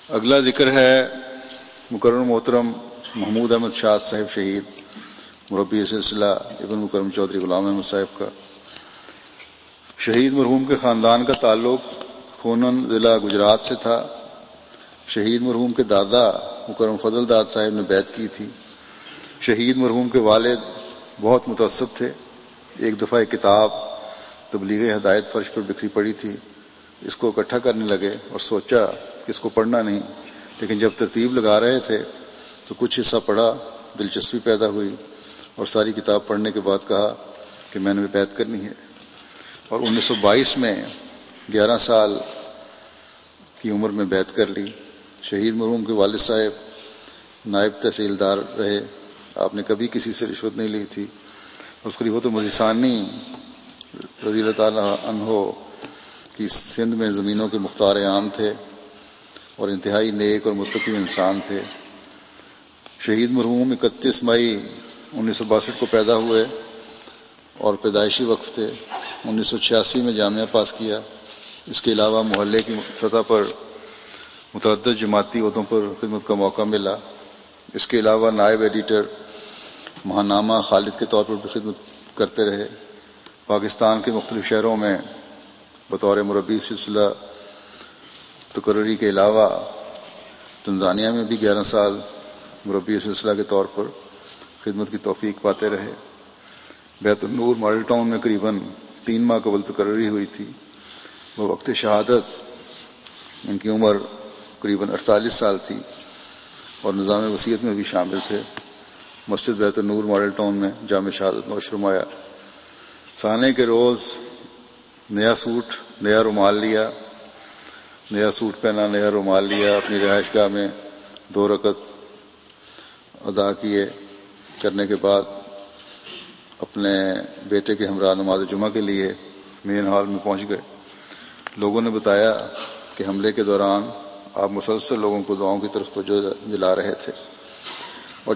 اگلا ذکر ہے مکرم محترم محمود احمد شاہ صاحب شہید مربی سلسلہ ابن مکرم چودھری غلام احمد صاحب کا۔ شہید مرحوم کے خاندان کا تعلق خونن ضلع گجرات سے تھا۔ شہید مرحوم کے دادا مکرم فضل داد صاحب نے بیعت کی تھی۔ شہید مرحوم کے والد بہت متعصب تھے۔ ایک دفعہ ایک کتاب تبلیغ ہدایت فرش پر بکھری پڑی تھی، اس کو اکٹھا کرنے لگے اور سوچا کہ اس کو پڑھنا نہیں، لیکن جب ترتیب لگا رہے تھے تو کچھ حصہ پڑھا، دلچسپی پیدا ہوئی اور ساری کتاب پڑھنے کے بعد کہا کہ میں نے بیعت کرنی ہے، اور 1922 میں 11 سال کی عمر میں بیعت کر لی۔ شہید مرحوم کے والد صاحب نائب تحصیلدار رہے۔ آپ نے کبھی کسی سے رشوت نہیں لی تھی۔ اس خلیفۃ المسیح ثانی رضی اللہ تعالیٰ عنہ کی سندھ میں زمینوں کے مختار عام تھے اور انتہائی نیک اور متقی انسان تھے۔ شہید مرحوم 31 مئی 1962 کو پیدا ہوئے اور پیدائشی وقف تھے۔ 1986 میں جامعہ پاس کیا۔ اس کے علاوہ محلے کی سطح پر متعدد جماعتی عہدوں پر خدمت کا موقع ملا۔ اس کے علاوہ نائب ایڈیٹر ماہنامہ خالد کے طور پر بھی خدمت کرتے رہے۔ پاکستان کے مختلف شہروں میں بطور مربی سلسلہ تقرری کے علاوہ تنزانیہ میں بھی 11 سال مربی سلسلہ کے طور پر خدمت کی توفیق پاتے رہے۔ بیت النور ماڈل ٹاؤن میں قریباً 3 ماہ قبل تقرری ہوئی تھی۔ وہ وقت شہادت ان کی عمر قریباً 48 سال تھی اور نظام وصیت میں بھی شامل تھے۔ مسجد بیت النور ماڈل ٹاؤن میں جامع شہادت نوش فرمایا۔ سانے کے روز نیا سوٹ، نیا رومال لیا، نیا سوٹ پہنا، نیا رومال لیا۔ اپنی رہائش گاہ میں 2 رکعت ادا کرنے کے بعد اپنے بیٹے کے ہمراہ نماز جمعہ کے لیے مین ہال میں پہنچ گئے۔ لوگوں نے بتایا کہ حملے کے دوران آپ مسلسل لوگوں کو دعاؤں کی طرف توجہ دلا رہے تھے، اور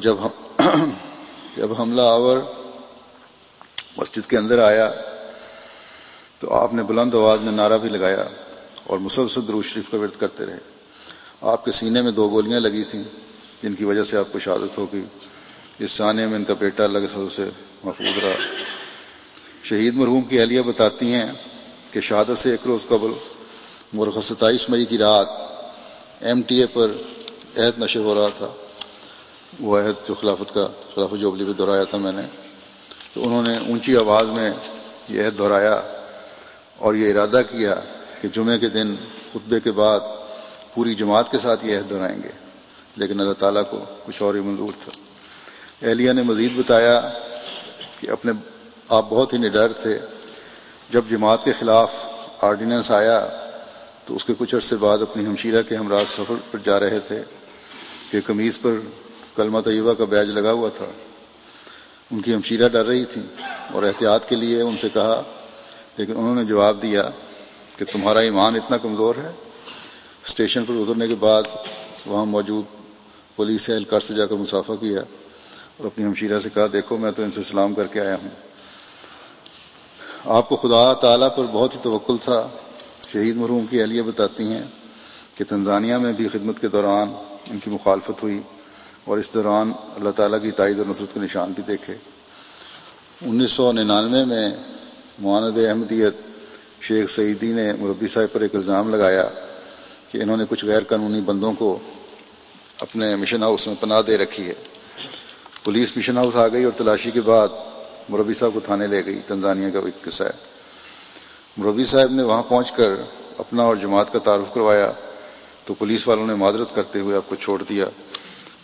جب حملہ آور مسجد کے اندر آیا تو آپ نے بلند آواز میں نعرہ بھی لگایا اور مسلسل درود شریف کا ورد کرتے رہے۔ آپ کے سینے میں 2 گولیاں لگی تھیں جن کی وجہ سے آپ کو شہادت ہو گئی۔ اس سانے میں ان کا بیٹا اللہ کے فضل سے محفوظ رہا۔ شہید مرحوم کی اہلیہ بتاتی ہیں کہ شہادت سے 1 روز قبل مورخہ 27 مئی کی رات MTA پر عہد نشر ہو رہا تھا۔ وہ عہد جو خلافت جوبلی پہ دہرایا تھا میں نے، تو انہوں نے اونچی آواز میں یہ عہد دہرایا اور یہ ارادہ کیا کہ جمعے کے دن خطبے کے بعد پوری جماعت کے ساتھ یہ عہد دہرائیں گے، لیکن اللہ تعالیٰ کو کچھ اور ہی منظور تھا۔ اہلیہ نے مزید بتایا کہ آپ بہت ہی نڈر تھے۔ جب جماعت کے خلاف آرڈیننس آیا تو اس کے کچھ عرصے بعد اپنی ہمشیرہ کے ہمراہ سفر پر جا رہے تھے کہ قمیض پر کلمہ طیبہ کا بیج لگا ہوا تھا۔ ان کی ہمشیرہ ڈر رہی تھی اور احتیاط کے لیے ان سے کہا، لیکن انہوں نے جواب دیا کہ تمہارا ایمان اتنا کمزور ہے۔ اسٹیشن پر اترنے کے بعد وہاں موجود پولیس اہلکار سے جا کر مصافحہ کیا اور اپنی ہمشیرہ سے کہا، دیکھو میں تو ان سے سلام کر کے آیا ہوں۔ آپ کو خدا تعالیٰ پر بہت ہی توکل تھا۔ شہید مرحوم کی اہلیہ بتاتی ہیں کہ تنزانیہ میں بھی خدمت کے دوران ان کی مخالفت ہوئی اور اس دوران اللہ تعالیٰ کی تائید اور نصرت کے نشان بھی دیکھے۔ 1999 میں معاند احمدیت شیخ سعیدی نے مربی صاحب پر ایک الزام لگایا کہ انہوں نے کچھ غیر قانونی بندوں کو اپنے مشن ہاؤس میں پناہ دے رکھی ہے۔ پولیس مشن ہاؤس آ گئی اور تلاشی کے بعد مربی صاحب کو تھانے لے گئی۔ تنزانیہ کا ایک قصہ ہے۔ مربی صاحب نے وہاں پہنچ کر اپنا اور جماعت کا تعارف کروایا تو پولیس والوں نے معذرت کرتے ہوئے آپ کو چھوڑ دیا۔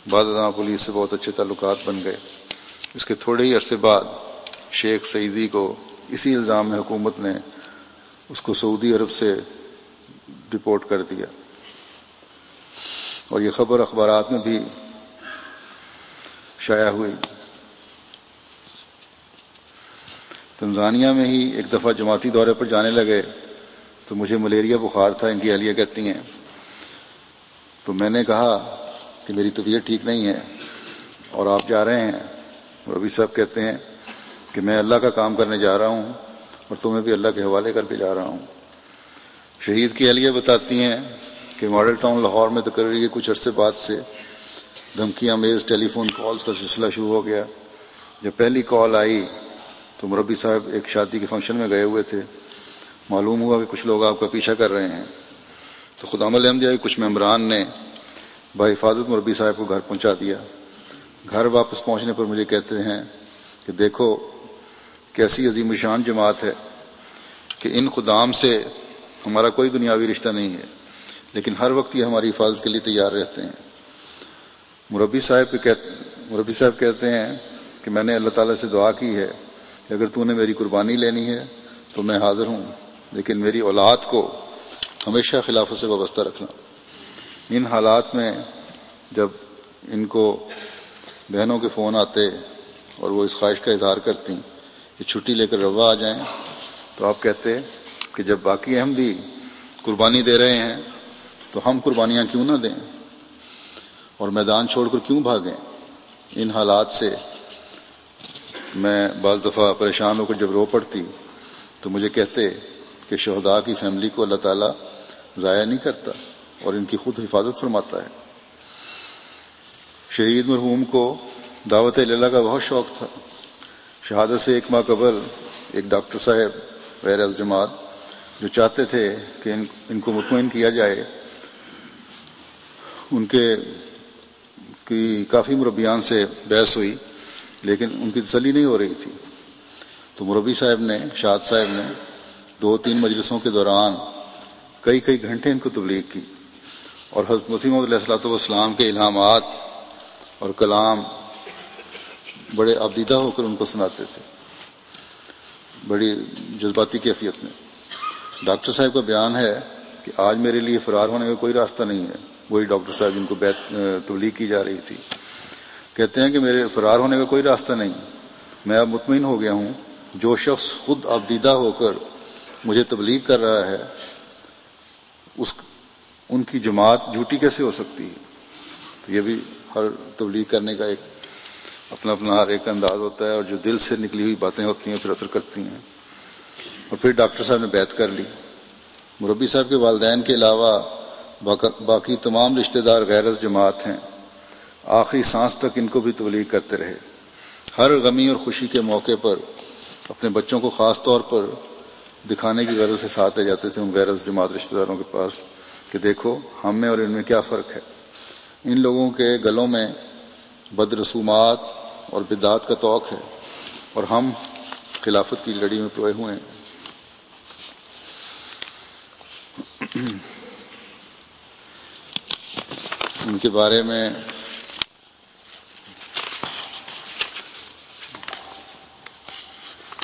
بعد ازاں پولیس سے بہت اچھے تعلقات بن گئے۔ اس کے تھوڑے ہی عرصے بعد شیخ سعیدی کو اسی الزام میں حکومت نے اس کو سعودی عرب سے ڈپورٹ کر دیا، اور یہ خبر اخبارات میں بھی شائع ہوئی۔ تنزانیہ میں ہی ایک دفعہ جماعتی دورے پر جانے لگے تو مجھے ملیریا بخار تھا، ان کی اہلیہ کہتی ہیں۔ تو میں نے کہا کہ میری طبیعت ٹھیک نہیں ہے اور آپ جا رہے ہیں۔ ربی صاحب کہتے ہیں کہ میں اللہ کا کام کرنے جا رہا ہوں اور تمہیں بھی اللہ کے حوالے کر کے جا رہا ہوں۔ شہید کی اہلیہ بتاتی ہیں کہ ماڈل ٹاؤن لاہور میں تقرری کے کچھ عرصے بعد سے دھمکیاں میز ٹیلی فون کالز کا سلسلہ شروع ہو گیا۔ جب پہلی کال آئی تو مربی صاحب ایک شادی کے فنکشن میں گئے ہوئے تھے، معلوم ہوا کہ کچھ لوگ آپ کا پیچھا کر رہے ہیں، تو خدام الحمدیہ کے کچھ ممبران نے بحفاظت مربی صاحب کو گھر پہنچا دیا۔ گھر واپس پہنچنے پر مجھے کہتے ہیں کہ دیکھو کیسی عظیم الشان جماعت ہے کہ ان خدام سے ہمارا کوئی دنیاوی رشتہ نہیں ہے، لیکن ہر وقت یہ ہماری حفاظت کے لیے تیار رہتے ہیں۔ مربی صاحب کہتے ہیں کہ میں نے اللہ تعالیٰ سے دعا کی ہے کہ اگر تو نے میری قربانی لینی ہے تو میں حاضر ہوں، لیکن میری اولاد کو ہمیشہ خلافت سے وابستہ رکھنا۔ ان حالات میں جب ان کو بہنوں کے فون آتے اور وہ اس خواہش کا اظہار کرتی کہ چھٹی لے کر روا آ جائیں، تو آپ کہتے کہ جب باقی احمدی قربانی دے رہے ہیں تو ہم قربانیاں کیوں نہ دیں اور میدان چھوڑ کر کیوں بھاگیں۔ ان حالات سے میں بعض دفعہ پریشان ہو کر جب رو پڑتی تو مجھے کہتے کہ شہداء کی فیملی کو اللہ تعالیٰ ضائع نہیں کرتا اور ان کی خود حفاظت فرماتا ہے۔ شہید مرحوم کو دعوت اللہ کا بہت شوق تھا۔ شہادت سے 1 ماہ قبل ایک ڈاکٹر صاحب غیر از جماعت جو چاہتے تھے کہ ان کو مطمئن کیا جائے، ان کے کی کافی مربیان سے بحث ہوئی لیکن ان کی تسلی نہیں ہو رہی تھی، تو مربی صاحب نے شاد صاحب نے 2-3 مجلسوں کے دوران کئی گھنٹے ان کو تبلیغ کی اور حضرت مسیح موعود علیہ الصلوۃ والسلام کے الہامات اور کلام بڑے ابدیدہ ہو کر ان کو سناتے تھے، بڑی جذباتی کیفیت میں۔ ڈاکٹر صاحب کا بیان ہے کہ آج میرے لیے فرار ہونے کا کوئی راستہ نہیں ہے۔ وہی ڈاکٹر صاحب جن کو تبلیغ کی جا رہی تھی کہتے ہیں کہ میرے فرار ہونے کا کوئی راستہ نہیں، میں اب مطمئن ہو گیا ہوں، جو شخص خود ابدیدہ ہو کر مجھے تبلیغ کر رہا ہے ان کی جماعت جھوٹی کیسے ہو سکتی ہے۔ تو یہ بھی ہر تبلیغ کرنے کا ایک اپنا ہر ایک انداز ہوتا ہے، اور جو دل سے نکلی ہوئی باتیں ہوتی ہیں پھر اثر کرتی ہیں۔ اور پھر ڈاکٹر صاحب نے بیعت کر لی۔ مربی صاحب کے والدین کے علاوہ باقی تمام رشتہ دار غیر از جماعت ہیں، آخری سانس تک ان کو بھی تبلیغ کرتے رہے۔ ہر غمی اور خوشی کے موقع پر اپنے بچوں کو خاص طور پر دکھانے کی غرض سے ساتھ لے جاتے تھے ان غیر از جماعت رشتہ داروں کے پاس کہ دیکھو ہم میں اور ان میں کیا فرق ہے۔ ان لوگوں کے گلوں میں بد رسومات اور بدعات کا توق ہے اور ہم خلافت کی لڑی میں پروئے ہوئے ہیں۔ ان کے بارے میں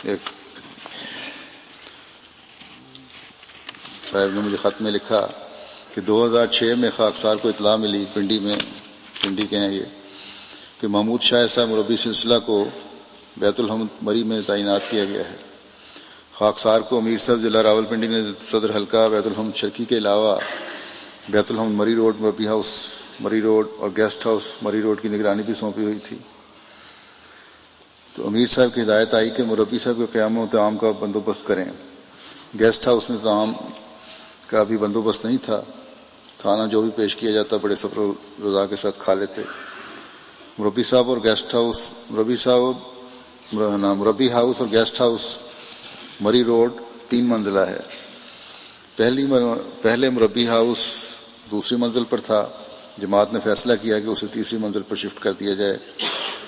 ایک صاحب نے مجھے خط میں لکھا کہ 2006 میں خاکسار کو اطلاع ملی، پنڈی کے ہیں یہ، کہ محمود شاہ صاحب مربی سلسلہ کو بیت الحمد مری میں تعینات کیا گیا ہے۔ خاکسار کو امیر صاحب ضلع راولپنڈی نے صدر حلقہ بیت الحمد شرکی کے علاوہ بیت الحمد مری روڈ، مربی ہاؤس مری روڈ اور گیسٹ ہاؤس مری روڈ کی نگرانی بھی سونپی ہوئی تھی۔ تو امیر صاحب کی ہدایت آئی کہ مربی صاحب کے قیام و طعام کا بندوبست کریں۔ گیسٹ ہاؤس میں طعام کا بھی بندوبست نہیں تھا، کھانا جو بھی پیش کیا جاتا بڑے صبر و رضا کے ساتھ کھا لیتے۔ مربی صاحب اور گیسٹ ہاؤس مربی ہاؤس اور گیسٹ ہاؤس مری روڈ 3 منزلہ ہے۔ پہلے مربی ہاؤس دوسری منزل پر تھا، جماعت نے فیصلہ کیا کہ اسے تیسری منزل پر شفٹ کر دیا جائے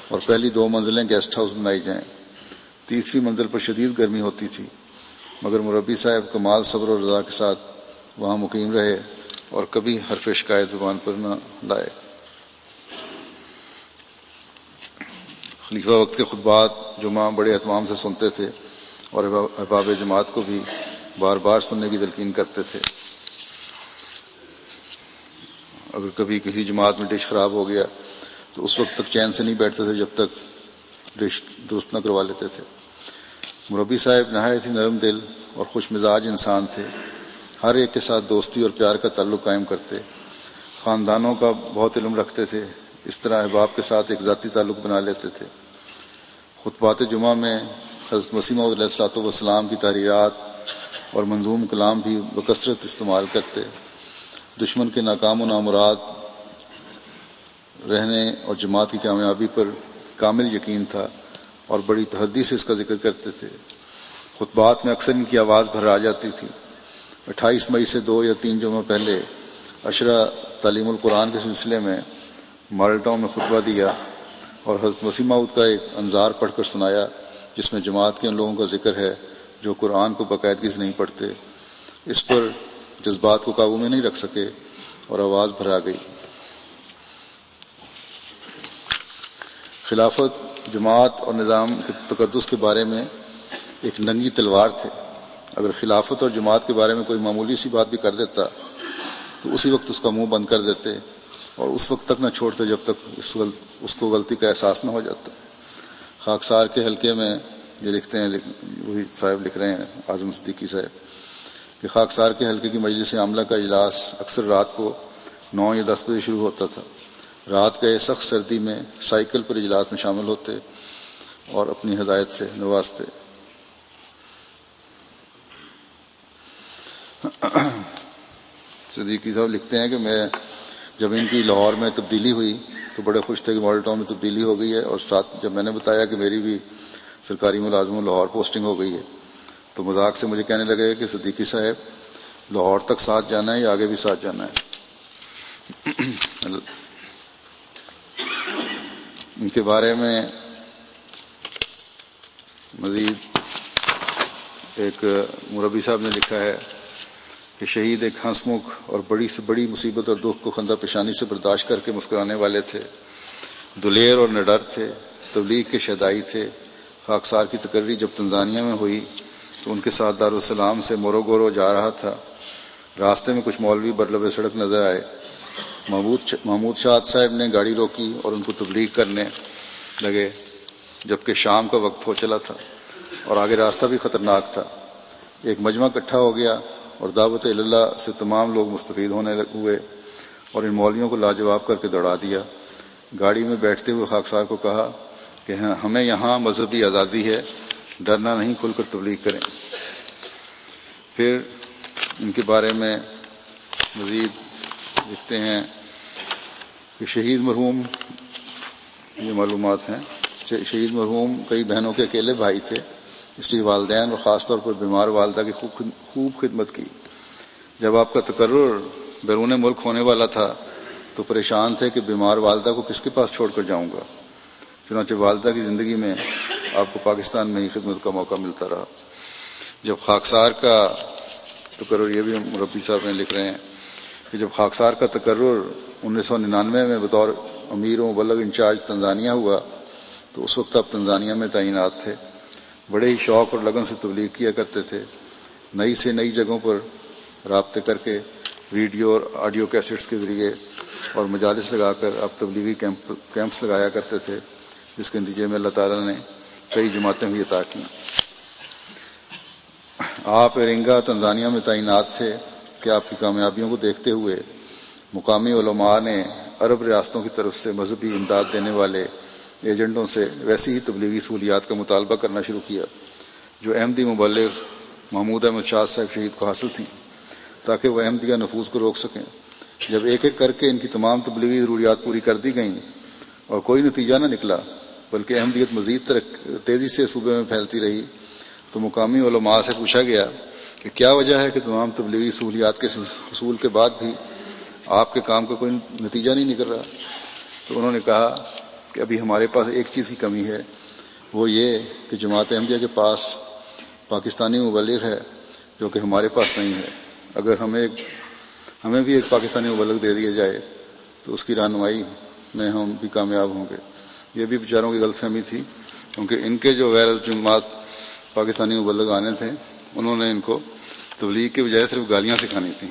اور پہلی 2 منزلیں گیسٹ ہاؤس بنائی جائیں۔ تیسری منزل پر شدید گرمی ہوتی تھی، مگر مربی صاحب کمال صبر و رضا کے ساتھ وہاں مقیم رہے اور کبھی حرف شکایت زبان پر نہ لائے۔ خلیفہ وقت کے خطبات جمعہ بڑے اہتمام سے سنتے تھے اور احباب جماعت کو بھی بار بار سننے کی تلقین کرتے تھے۔ اگر کبھی کسی جماعت میں ڈش خراب ہو گیا تو اس وقت تک چین سے نہیں بیٹھتے تھے جب تک ڈش درست نہ کروا لیتے تھے۔ مربی صاحب نہایت ہی نرم دل اور خوش مزاج انسان تھے، ہر ایک کے ساتھ دوستی اور پیار کا تعلق قائم کرتے، خاندانوں کا بہت علم رکھتے تھے، اس طرح احباب کے ساتھ ایک ذاتی تعلق بنا لیتے تھے۔ خطبات جمعہ میں حضرت مسیح موعود علیہ الصلوۃ والسلام کی تحریرات اور منظوم کلام بھی بکثرت استعمال کرتے۔ دشمن کے ناکام و نامراد رہنے اور جماعت کی کامیابی پر کامل یقین تھا اور بڑی تحدی سے اس کا ذکر کرتے تھے۔ خطبات میں اکثر ان کی آواز بھر آ جاتی تھی۔ 28 مئی سے 2 یا 3 جمعہ پہلے عشرہ تعلیم القرآن کے سلسلے میں ماڈل ٹاؤن میں خطبہ دیا اور حضرت مسیح موعود کا ایک انظار پڑھ کر سنایا، جس میں جماعت کے ان لوگوں کا ذکر ہے جو قرآن کو باقاعدگی سے نہیں پڑھتے۔ اس پر جذبات کو قابو میں نہیں رکھ سکے اور آواز بھر آ گئی۔ خلافت، جماعت اور نظام کے تقدس کے بارے میں ایک ننگی تلوار تھے۔ اگر خلافت اور جماعت کے بارے میں کوئی معمولی سی بات بھی کر دیتا تو اسی وقت اس کا منہ بند کر دیتے اور اس وقت تک نہ چھوڑتے جب تک اس کو غلطی کا احساس نہ ہو جاتا۔ خاکسار کے حلقے میں یہ لکھتے ہیں، وہی صاحب لکھ رہے ہیں، اعظم صدیقی صاحب، کہ خاکسار کے حلقے کی مجلس عاملہ کا اجلاس اکثر رات کو 9 یا 10 بجے شروع ہوتا تھا۔ رات گئے سخت سردی میں سائیکل پر اجلاس میں شامل ہوتے اور اپنی ہدایت سے نوازتے۔ صدیقی صاحب لکھتے ہیں کہ جب ان کی لاہور میں تبدیلی ہوئی تو بڑے خوش تھے کہ ماڈل ٹاؤن میں تبدیلی ہو گئی ہے، اور ساتھ جب میں نے بتایا کہ میری بھی سرکاری ملازم لاہور پوسٹنگ ہو گئی ہے تو مذاق سے مجھے کہنے لگے کہ صدیقی صاحب لاہور تک ساتھ جانا ہے یا آگے بھی ساتھ جانا ہے؟ ان کے بارے میں مزید ایک مربی صاحب نے لکھا ہے کہ شہید ایک ہنس مکھ اور بڑی سے بڑی مصیبت اور دکھ کو خندہ پیشانی سے برداشت کر کے مسکرانے والے تھے، دلیر اور نڈر تھے، تبلیغ کے شہدائی تھے۔ خاکسار کی تقرری جب تنزانیہ میں ہوئی تو ان کے ساتھ دارالسلام سے موروگورو جا رہا تھا۔ راستے میں کچھ مولوی برلب سڑک نظر آئے۔ محمود شاد صاحب نے گاڑی روکی اور ان کو تبلیغ کرنے لگے، جبکہ شام کا وقت ہو چلا تھا اور آگے راستہ بھی خطرناک تھا۔ ایک مجمع اکٹھا ہو گیا اور دعوت اللہ سے تمام لوگ مستفید ہونے ہوئے اور ان مولویوں کو لاجواب کر کے دوڑا دیا۔ گاڑی میں بیٹھتے ہوئے خاکسار کو کہا کہ ہمیں یہاں مذہبی آزادی ہے، ڈرنا نہیں، کھل کر تبلیغ کریں۔ پھر ان کے بارے میں مزید لکھتے ہیں کہ شہید مرحوم، یہ معلومات ہیں، شہید مرحوم کئی بہنوں کے اکیلے بھائی تھے، اس لیے والدین اور خاص طور پر بیمار والدہ کی خوب خدمت کی۔ جب آپ کا تقرر بیرون ملک ہونے والا تھا تو پریشان تھے کہ بیمار والدہ کو کس کے پاس چھوڑ کر جاؤں گا، چنانچہ والدہ کی زندگی میں آپ کو پاکستان میں ہی خدمت کا موقع ملتا رہا۔ جب خاکسار کا تقرر، یہ بھی مربی صاحب نے لکھ رہے ہیں کہ جب خاکسار کا تقرر 1999 میں بطور امیر و مبلغ انچارج تنزانیہ ہوا تو اس وقت آپ تنزانیہ میں تعینات تھے۔ بڑے ہی شوق اور لگن سے تبلیغ کیا کرتے تھے۔ نئی سے نئی جگہوں پر رابطے کر کے ویڈیو اور آڈیو کیسٹس کے ذریعے اور مجالس لگا کر آپ تبلیغی کیمپس لگایا کرتے تھے، جس کے نتیجے میں اللہ تعالیٰ نے کئی جماعتیں بھی عطا کیں۔ آپ ارنگا تنزانیہ میں تعینات تھے کہ آپ کی کامیابیوں کو دیکھتے ہوئے مقامی علماء نے عرب ریاستوں کی طرف سے مذہبی امداد دینے والے ایجنٹوں سے ویسی ہی تبلیغی سہولیات کا مطالبہ کرنا شروع کیا جو احمدی مبلغ محمود احمد شاہ صاحب شہید کو حاصل تھیں، تاکہ وہ احمدیہ نفوذ کو روک سکیں۔ جب ایک ایک کر کے ان کی تمام تبلیغی ضروریات پوری کر دی گئیں اور کوئی نتیجہ نہ نکلا بلکہ احمدیت مزید تیزی سے صوبے میں پھیلتی رہی تو مقامی علماء سے پوچھا گیا کہ کیا وجہ ہے کہ تمام تبلیغی سہولیات کے حصول کے بعد بھی آپ کے کام کا کوئی نتیجہ نہیں نکل رہا؟ تو انہوں نے کہا کہ ابھی ہمارے پاس ایک چیز کی کمی ہے، وہ یہ کہ جماعت احمدیہ کے پاس پاکستانی مبلغ ہے جو کہ ہمارے پاس نہیں ہے۔ اگر ہمیں بھی ایک پاکستانی مبلغ دے دیا جائے تو اس کی رہنمائی میں ہم بھی کامیاب ہوں گے۔ یہ بھی بیچاروں کی غلط فہمی تھی، کیونکہ ان کے جو غیر جماعت پاکستانی مبلغ آنے تھے انہوں نے ان کو تبلیغ کے بجائے صرف گالیاں سکھانی تھیں۔